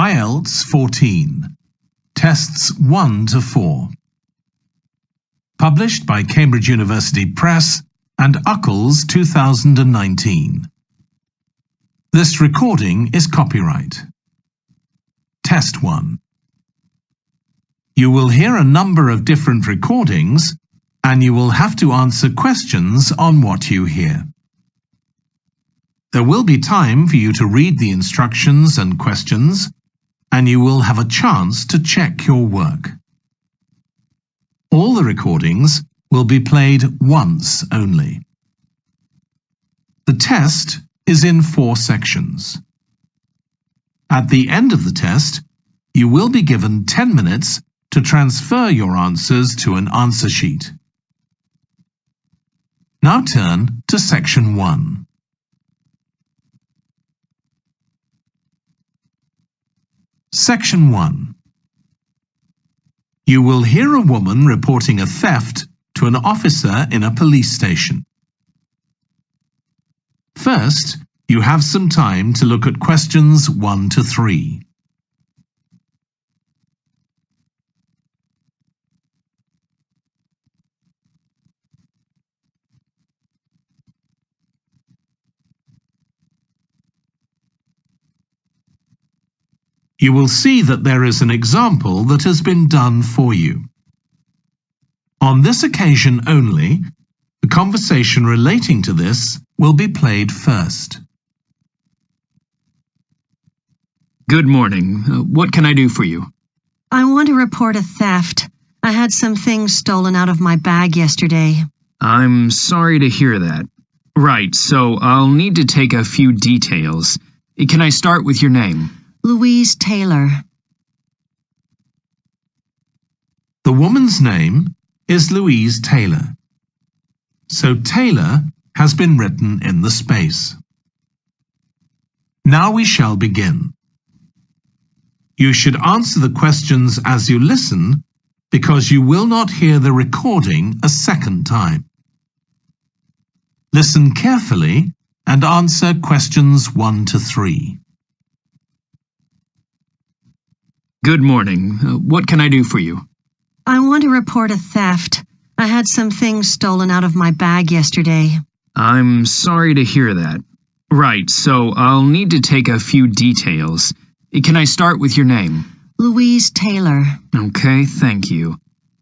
IELTS 14, Tests 1 to 4. Published by Cambridge University Press and UCLES 2019. This recording is copyright. Test 1. You will hear a number of different recordings and you will have to answer questions on what you hear. There will be time for you to read the instructions and questions, and you will have a chance to check your work. All the recordings will be played once only. The test is in 4 sections. At the end of the test, you will be given 10 minutes to transfer your answers to an answer sheet. Now turn to Section 1. Section 1. You will hear a woman reporting a theft to an officer in a police station. First, you have some time to look at questions 1 to 3. You will see that there is an example that has been done for you. On this occasion only, the conversation relating to this will be played first. Good morning. What can I do for you? I want to report a theft. I had some things stolen out of my bag yesterday. I'm sorry to hear that. Right, so I'll need to take a few details. Can I start with your name? Louise Taylor. The woman's name is Louise Taylor. So Taylor has been written in the space. Now we shall begin. You should answer the questions as you listen because you will not hear the recording a second time. Listen carefully and answer questions 1 to 3. Good morning. What can I do for you? I want to report a theft. I had some things stolen out of my bag yesterday. I'm sorry to hear that. Right, so I'll need to take a few details. Can I start with your name? Louise Taylor. Okay, thank you.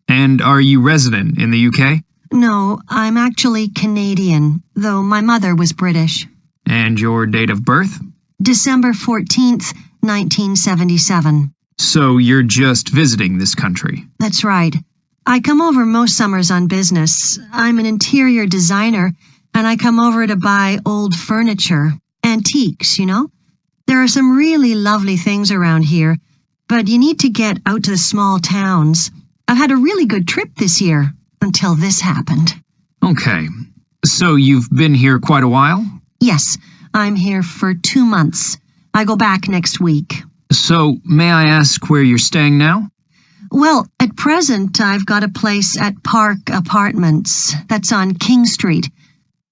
And are you resident in the UK? No, I'm actually Canadian, though my mother was British. And your date of birth? December 14th, 1977. So you're just visiting this country? That's right. I come over most summers on business. I'm an interior designer, and I come over to buy old furniture, antiques, you know? There are some really lovely things around here, but you need to get out to the small towns. I've had a really good trip this year, until this happened. Okay. So you've been here quite a while? Yes, I'm here for 2 months. I go back next week. So, may I ask where you're staying now? Well, at present, I've got a place at Park Apartments. That's on King Street.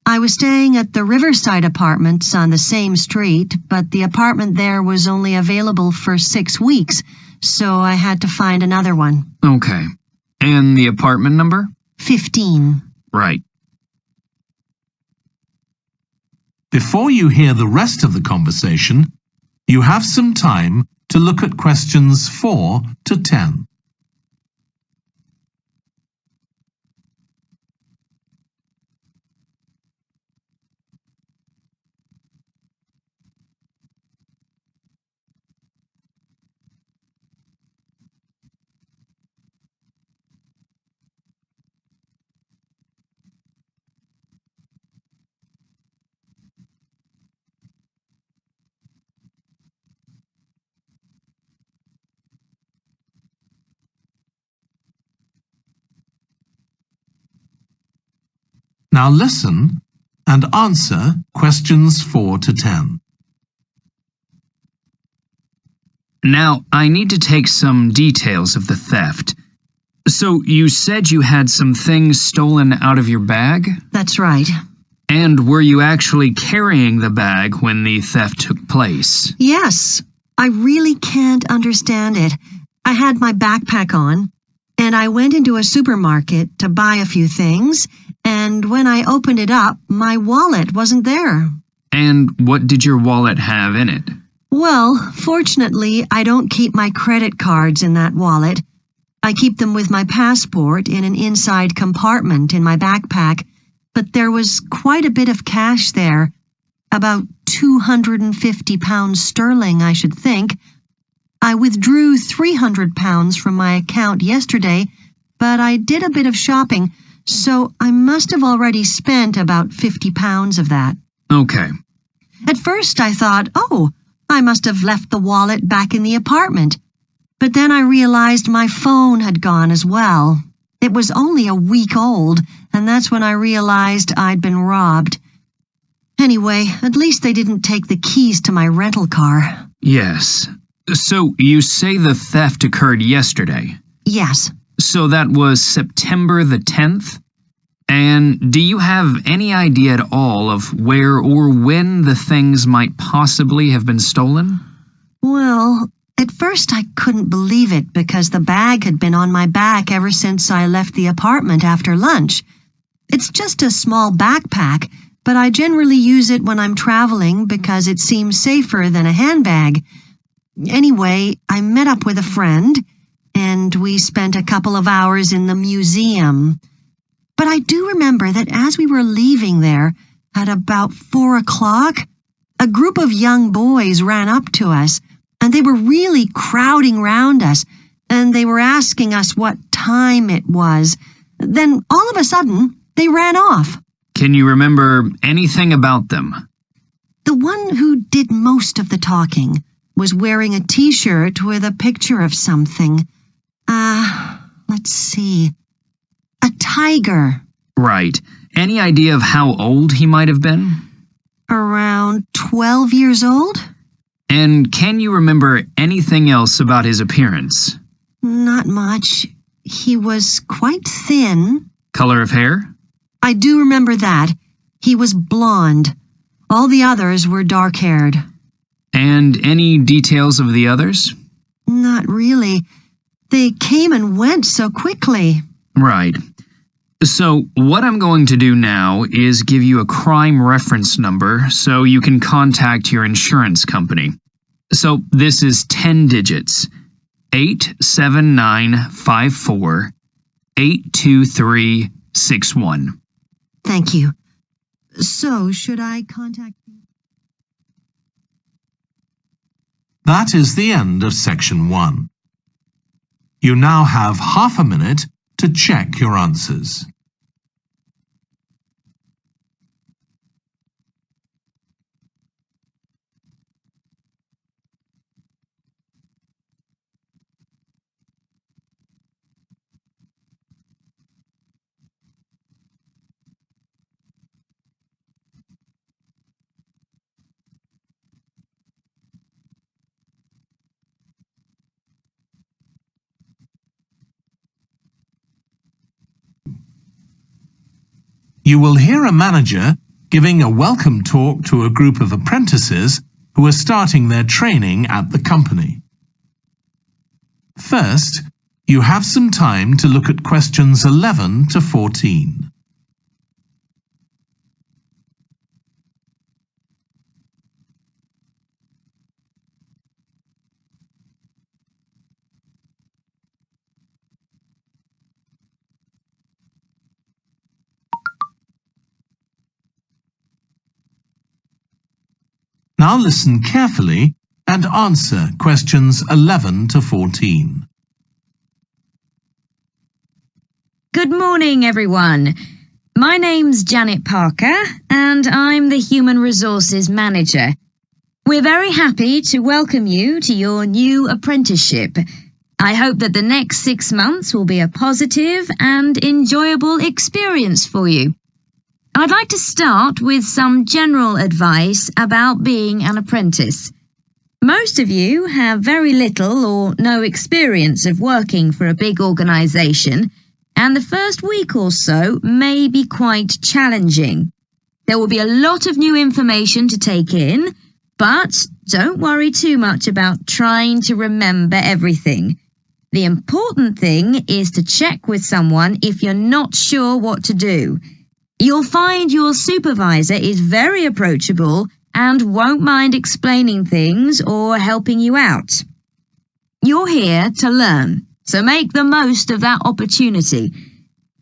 I was staying at the Riverside Apartments on the same street, but the apartment there was only available for 6 weeks, so I had to find another one. Okay. And the apartment number? 15. Right. Before you hear the rest of the conversation, you have some time to look at questions 4 to 10. Now listen and answer questions 4 to 10. Now, I need to take some details of the theft. So, you said you had some things stolen out of your bag? That's right. And were you actually carrying the bag when the theft took place? Yes. I really can't understand it. I had my backpack on, and I went into a supermarket to buy a few things, and when I opened it up, my wallet wasn't there. And what did your wallet have in it? Well, fortunately, I don't keep my credit cards in that wallet. I keep them with my passport in an inside compartment in my backpack, but there was quite a bit of cash there. About £250 sterling, I should think. I withdrew £300 from my account yesterday, but I did a bit of shopping, so I must have already spent about £50 of that. Okay. At first I thought, oh, I must have left the wallet back in the apartment. But then I realized my phone had gone as well. It was only a week old, and that's when I realized I'd been robbed. Anyway, at least they didn't take the keys to my rental car. Yes. So you say the theft occurred yesterday? Yes. So that was September the 10th? And do you have any idea at all of where or when the things might possibly have been stolen? Well, at first I couldn't believe it because the bag had been on my back ever since I left the apartment after lunch. It's just a small backpack, but I generally use it when I'm traveling because it seems safer than a handbag. Anyway, I met up with a friend, and we spent a couple of hours in the museum. But I do remember that as we were leaving there, at about 4 o'clock, a group of young boys ran up to us, and they were really crowding round us, and they were asking us what time it was. Then, all of a sudden, they ran off. Can you remember anything about them? The one who did most of the talking was wearing a T-shirt with a picture of something. Let's see. A tiger. Right. Any idea of how old he might have been? Around 12 years old? And can you remember anything else about his appearance? Not much. He was quite thin. Color of hair? I do remember that. He was blonde. All the others were dark-haired. And any details of the others? Not really. They came and went so quickly. Right. So what I'm going to do now is give you a crime reference number so you can contact your insurance company. So this is 10 digits. 87954 82361. Thank you. So, should I contact you? That is the end of section 1. You now have half a minute to check your answers. You will hear a manager giving a welcome talk to a group of apprentices who are starting their training at the company. First, you have some time to look at questions 11 to 14. Now listen carefully and answer questions 11 to 14. Good morning, everyone. My name's Janet Parker, and I'm the Human Resources Manager. We're very happy to welcome you to your new apprenticeship. I hope that the next 6 months will be a positive and enjoyable experience for you. I'd like to start with some general advice about being an apprentice. Most of you have very little or no experience of working for a big organisation, and the first week or so may be quite challenging. There will be a lot of new information to take in, But don't worry too much about trying to remember everything. The important thing is to check with someone if you're not sure what to do. You'll find your supervisor is very approachable and won't mind explaining things or helping you out. You're here to learn, so make the most of that opportunity.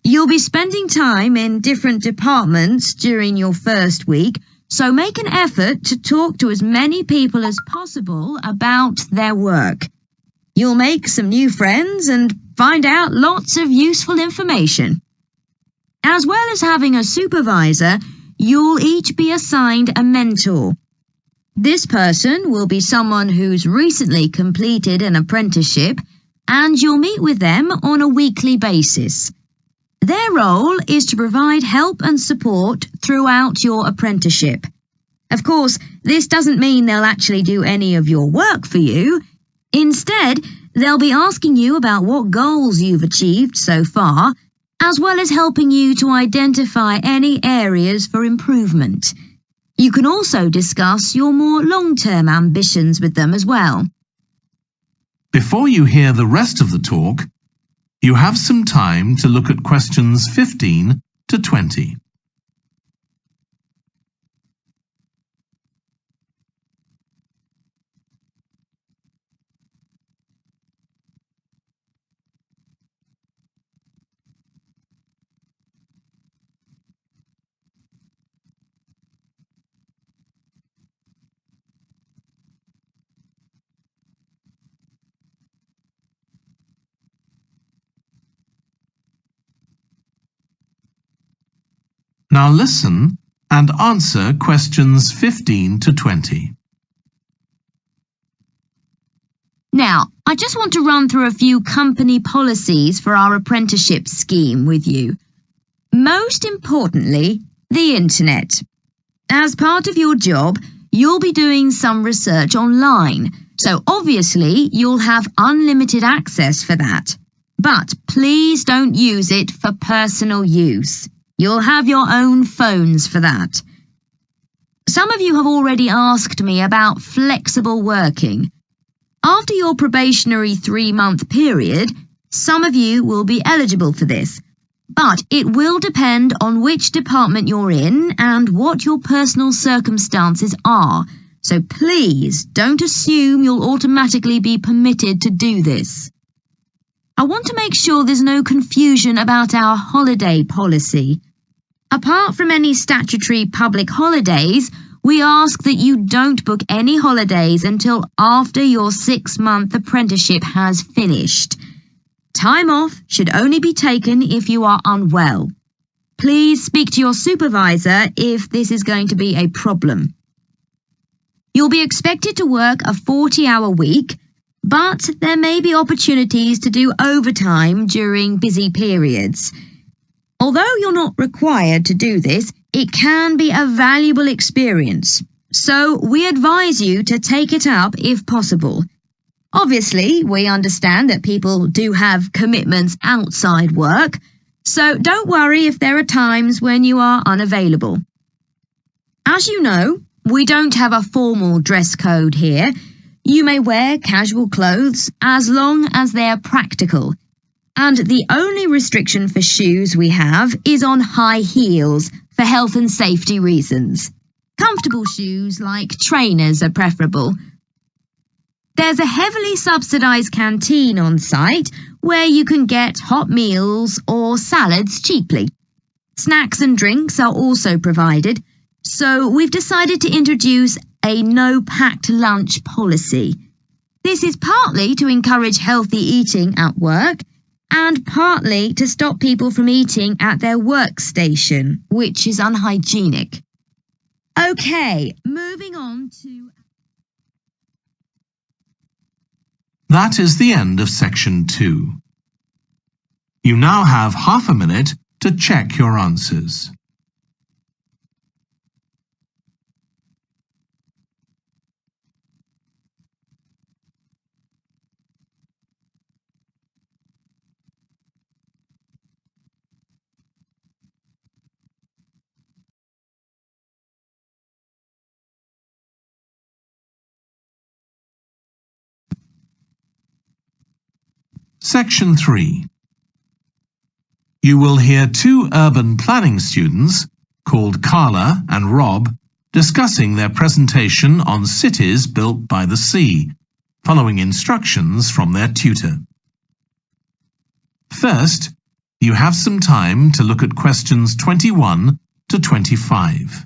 You'll be spending time in different departments during your first week, so make an effort to talk to as many people as possible about their work. You'll make some new friends and find out lots of useful information. As well as having a supervisor, you'll each be assigned a mentor. This person will be someone who's recently completed an apprenticeship, and you'll meet with them on a weekly basis. Their role is to provide help and support throughout your apprenticeship. Of course, this doesn't mean they'll actually do any of your work for you. Instead, they'll be asking you about what goals you've achieved so far, as well as helping you to identify any areas for improvement. You can also discuss your more long-term ambitions with them as well. Before you hear the rest of the talk, you have some time to look at questions 15 to 20. Now listen and answer questions 15 to 20. Now, I just want to run through a few company policies for our apprenticeship scheme with you. Most importantly, the internet. As part of your job, you'll be doing some research online, so obviously you'll have unlimited access for that. But please don't use it for personal use. You'll have your own phones for that. Some of you have already asked me about flexible working. After your probationary 3-month period, some of you will be eligible for this, but it will depend on which department you're in and what your personal circumstances are, so please don't assume you'll automatically be permitted to do this. I want to make sure there's no confusion about our holiday policy. Apart from any statutory public holidays, we ask that you don't book any holidays until after your 6-month apprenticeship has finished. Time off should only be taken if you are unwell. Please speak to your supervisor if this is going to be a problem. You'll be expected to work a 40-hour week, but there may be opportunities to do overtime during busy periods. Although you're not required to do this, it can be a valuable experience, so we advise you to take it up if possible. Obviously, we understand that people do have commitments outside work, so don't worry if there are times when you are unavailable. As you know, we don't have a formal dress code here. You may wear casual clothes as long as they are practical. And the only restriction for shoes we have is on high heels for health and safety reasons. Comfortable shoes like trainers are preferable. There's a heavily subsidised canteen on site where you can get hot meals or salads cheaply. Snacks and drinks are also provided, so we've decided to introduce a no-packed lunch policy. This is partly to encourage healthy eating at work, and partly to stop people from eating at their workstation, which is unhygienic. Okay, moving on to... That is the end of section 2. You now have half a minute to check your answers. Section 3. You will hear two urban planning students, called Carla and Rob, discussing their presentation on cities built by the sea, following instructions from their tutor. First, you have some time to look at questions 21 to 25.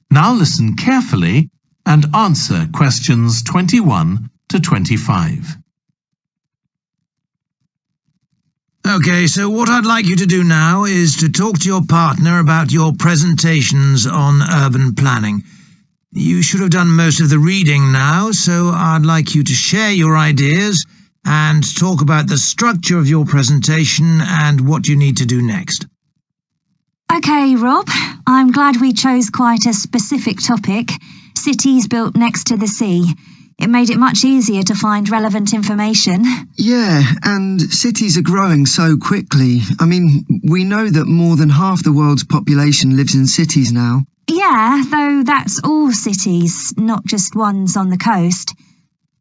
Now listen carefully and answer questions 21 to 25. Okay, so what I'd like you to do now is to talk to your partner about your presentations on urban planning. You should have done most of the reading now, so I'd like you to share your ideas and talk about the structure of your presentation and what you need to do next. Okay, Rob, I'm glad we chose quite a specific topic, cities built next to the sea. It made it much easier to find relevant information. Yeah, and cities are growing so quickly. I mean, we know that more than half the world's population lives in cities now. Yeah, though that's all cities, not just ones on the coast.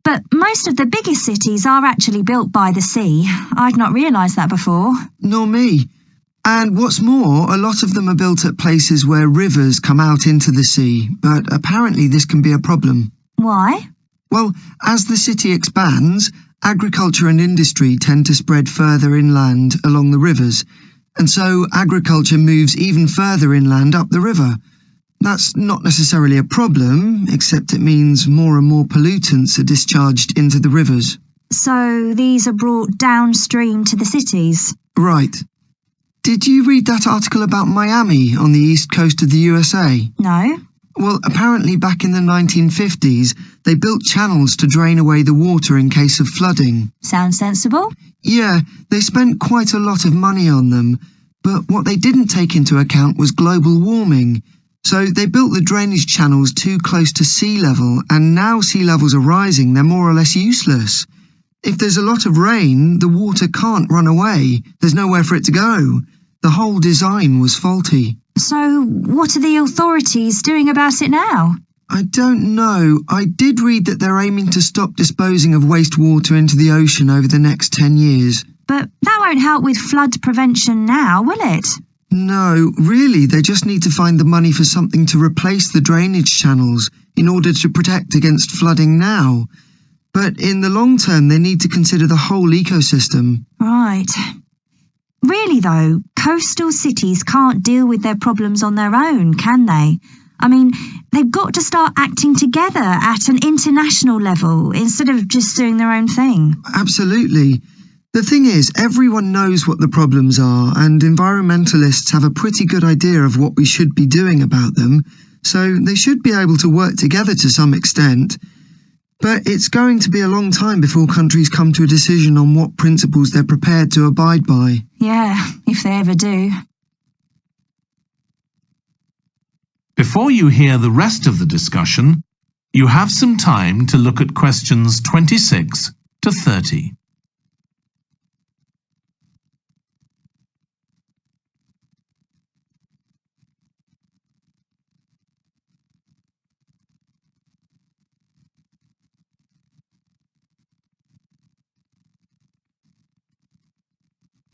But most of the biggest cities are actually built by the sea. I'd not realised that before. Nor me. And what's more, a lot of them are built at places where rivers come out into the sea, but apparently this can be a problem. Why? Well, as the city expands, agriculture and industry tend to spread further inland along the rivers, and so agriculture moves even further inland up the river. That's not necessarily a problem, except it means more and more pollutants are discharged into the rivers. So these are brought downstream to the cities? Right. Did you read that article about Miami on the east coast of the USA? No. Well, apparently back in the 1950s, they built channels to drain away the water in case of flooding. Sounds sensible. Yeah, they spent quite a lot of money on them, but what they didn't take into account was global warming. So they built the drainage channels too close to sea level, and now sea levels are rising, they're more or less useless. If there's a lot of rain, the water can't run away. There's nowhere for it to go. The whole design was faulty. So what are the authorities doing about it now? I don't know. I did read that they're aiming to stop disposing of wastewater into the ocean over the next 10 years. But that won't help with flood prevention now, will it? No, really, they just need to find the money for something to replace the drainage channels in order to protect against flooding now. But in the long term, they need to consider the whole ecosystem. Right. Really, though, coastal cities can't deal with their problems on their own, can they? I mean, they've got to start acting together at an international level instead of just doing their own thing. Absolutely. The thing is, everyone knows what the problems are, and environmentalists have a pretty good idea of what we should be doing about them, so they should be able to work together to some extent. But it's going to be a long time before countries come to a decision on what principles they're prepared to abide by. Yeah, if they ever do. Before you hear the rest of the discussion, you have some time to look at questions 26 to 30.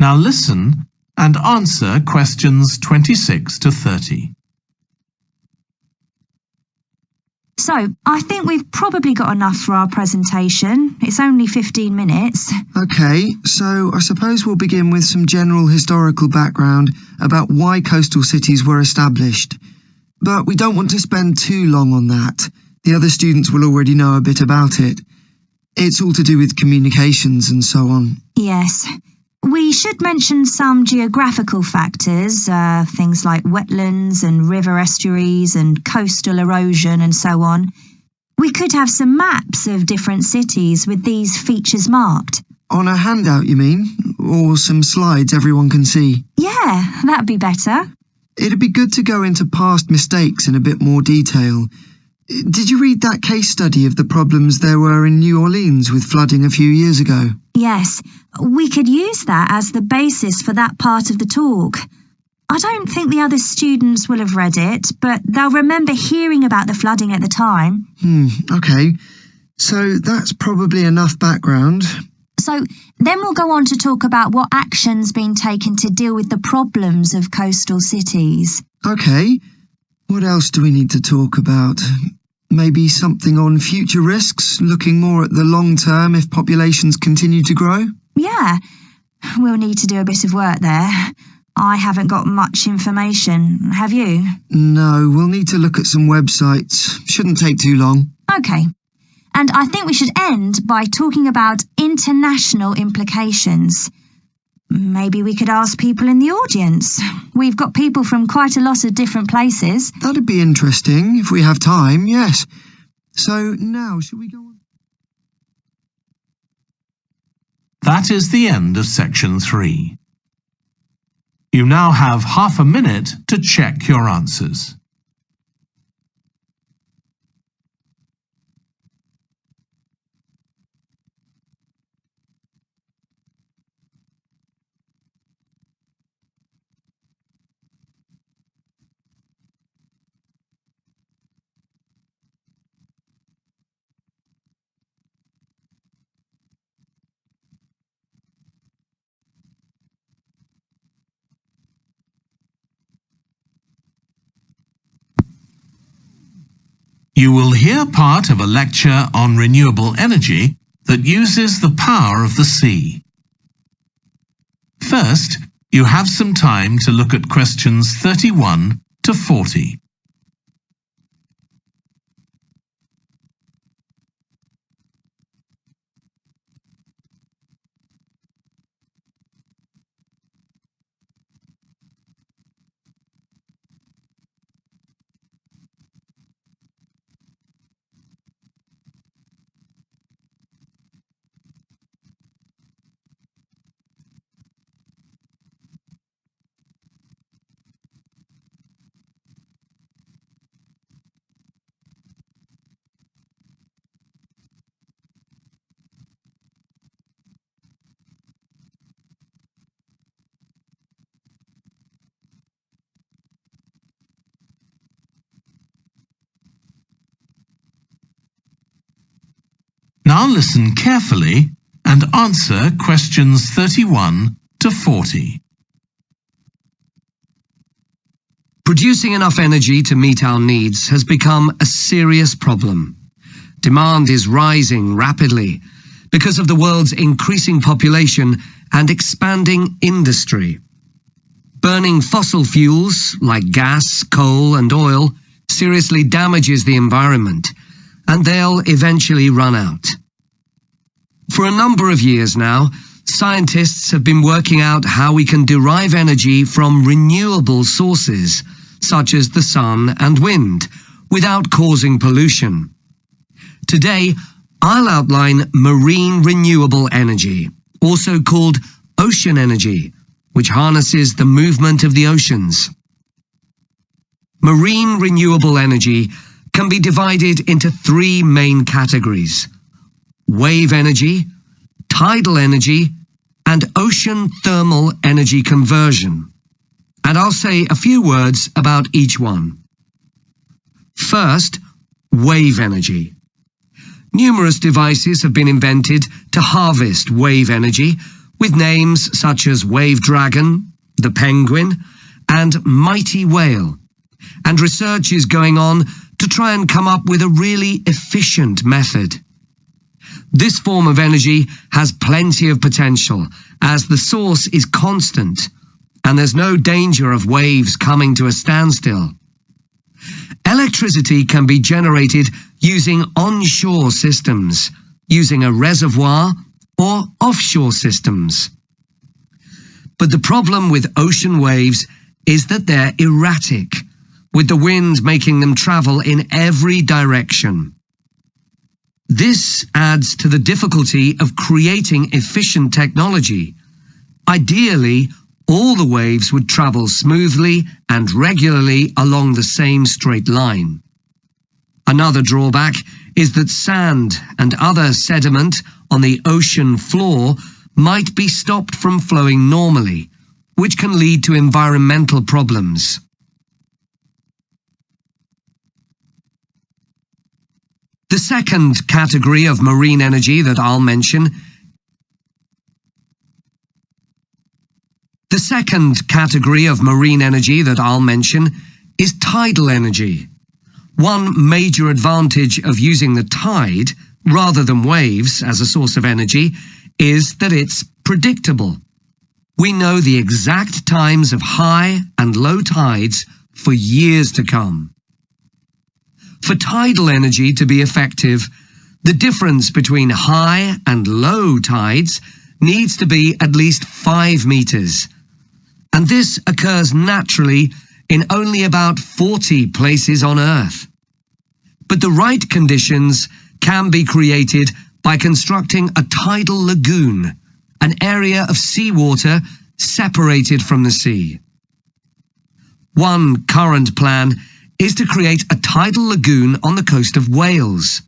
Now listen and answer questions 26 to 30. So, I think we've probably got enough for our presentation. It's only 15 minutes. Okay, so I suppose we'll begin with some general historical background about why coastal cities were established. But we don't want to spend too long on that. The other students will already know a bit about it. It's all to do with communications and so on. Yes. We should mention some geographical factors, things like wetlands and river estuaries and coastal erosion and so on. We could have some maps of different cities with these features marked. On a handout, you mean? Or some slides everyone can see? Yeah, that'd be better. It'd be good to go into past mistakes in a bit more detail. Did you read that case study of the problems there were in New Orleans with flooding a few years ago? Yes, we could use that as the basis for that part of the talk. I don't think the other students will have read it, but they'll remember hearing about the flooding at the time. Okay. So that's probably enough background. So then we'll go on to talk about what action's been taken to deal with the problems of coastal cities. Okay. What else do we need to talk about? Maybe something on future risks, looking more at the long term if populations continue to grow? Yeah, we'll need to do a bit of work there. I haven't got much information. Have you? No, we'll need to look at some websites. Shouldn't take too long. Okay. And I think we should end by talking about international implications. Maybe we could ask people in the audience. We've got people from quite a lot of different places. That'd be interesting if we have time, yes. So now, should we go on? That is the end of section 3. You now have half a minute to check your answers. You will hear part of a lecture on renewable energy that uses the power of the sea. First, you have some time to look at questions 31 to 40. Now listen carefully and answer questions 31 to 40. Producing enough energy to meet our needs has become a serious problem. Demand is rising rapidly because of the world's increasing population and expanding industry. Burning fossil fuels like gas, coal and oil seriously damages the environment, and they'll eventually run out. For a number of years now, scientists have been working out how we can derive energy from renewable sources, such as the sun and wind, without causing pollution. Today, I'll outline marine renewable energy, also called ocean energy, which harnesses the movement of the oceans. Marine renewable energy can be divided into 3 main categories: wave energy, tidal energy, and ocean thermal energy conversion. And I'll say a few words about each one. First, wave energy. Numerous devices have been invented to harvest wave energy, with names such as Wave Dragon, the Penguin, and Mighty Whale. And research is going on to try and come up with a really efficient method. This form of energy has plenty of potential, as the source is constant, and there's no danger of waves coming to a standstill. Electricity can be generated using onshore systems, using a reservoir, or offshore systems. But the problem with ocean waves is that they're erratic, with the wind making them travel in every direction. This adds to the difficulty of creating efficient technology. Ideally, all the waves would travel smoothly and regularly along the same straight line. Another drawback is that sand and other sediment on the ocean floor might be stopped from flowing normally, which can lead to environmental problems. The second category of marine energy that I'll mention is tidal energy. One major advantage of using the tide rather than waves as a source of energy is that it's predictable. We know the exact times of high and low tides for years to come. For tidal energy to be effective, the difference between high and low tides needs to be at least 5 meters. And this occurs naturally in only about 40 places on Earth. But the right conditions can be created by constructing a tidal lagoon, an area of seawater separated from the sea. One current plan is to create a tidal lagoon on the coast of Wales.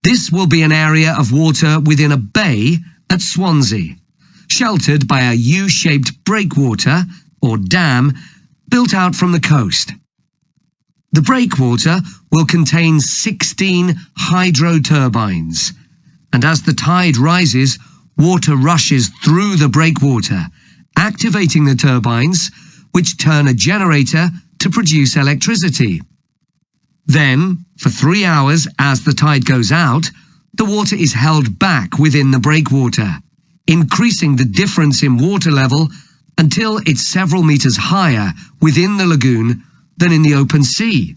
This will be an area of water within a bay at Swansea, sheltered by a U-shaped breakwater or dam built out from the coast. The breakwater will contain 16 hydro turbines, and as the tide rises, water rushes through the breakwater, activating the turbines, which turn a generator to produce electricity. Then, for 3 hours as the tide goes out, the water is held back within the breakwater, increasing the difference in water level until it's several meters higher within the lagoon than in the open sea.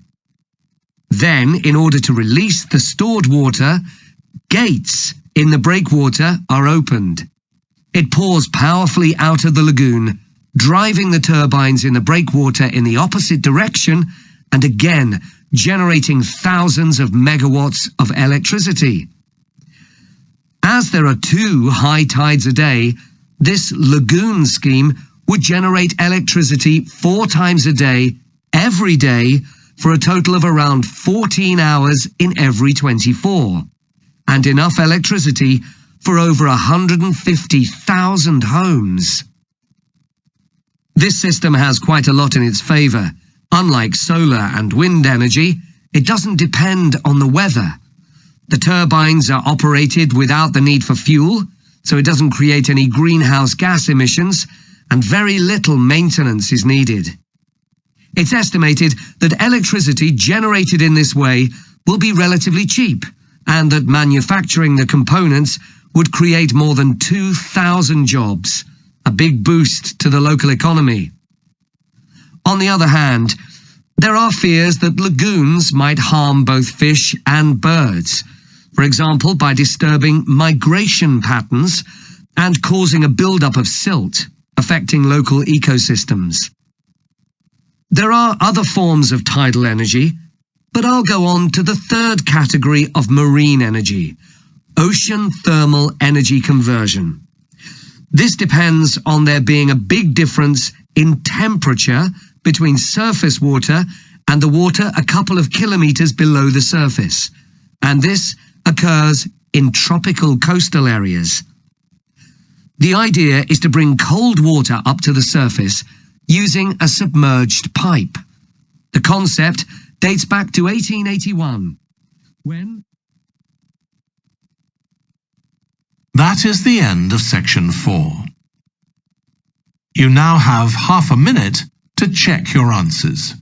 Then, in order to release the stored water, gates in the breakwater are opened. It pours powerfully out of the lagoon, driving the turbines in the breakwater in the opposite direction and again generating thousands of megawatts of electricity. As there are 2 high tides a day, this lagoon scheme would generate electricity 4 times a day, every day, for a total of around 14 hours in every 24, and enough electricity for over 150,000 homes. This system has quite a lot in its favour. Unlike solar and wind energy, it doesn't depend on the weather. The turbines are operated without the need for fuel, so it doesn't create any greenhouse gas emissions, and very little maintenance is needed. It's estimated that electricity generated in this way will be relatively cheap, and that manufacturing the components would create more than 2,000 jobs, a big boost to the local economy. On the other hand, there are fears that lagoons might harm both fish and birds, for example by disturbing migration patterns and causing a buildup of silt, affecting local ecosystems. There are other forms of tidal energy, but I'll go on to the third category of marine energy, ocean thermal energy conversion. This depends on there being a big difference in temperature between surface water and the water a couple of kilometers below the surface, and this occurs in tropical coastal areas. The idea is to bring cold water up to the surface using a submerged pipe. The concept dates back to 1881, when... That is the end of section 4. You now have half a minute to check your answers.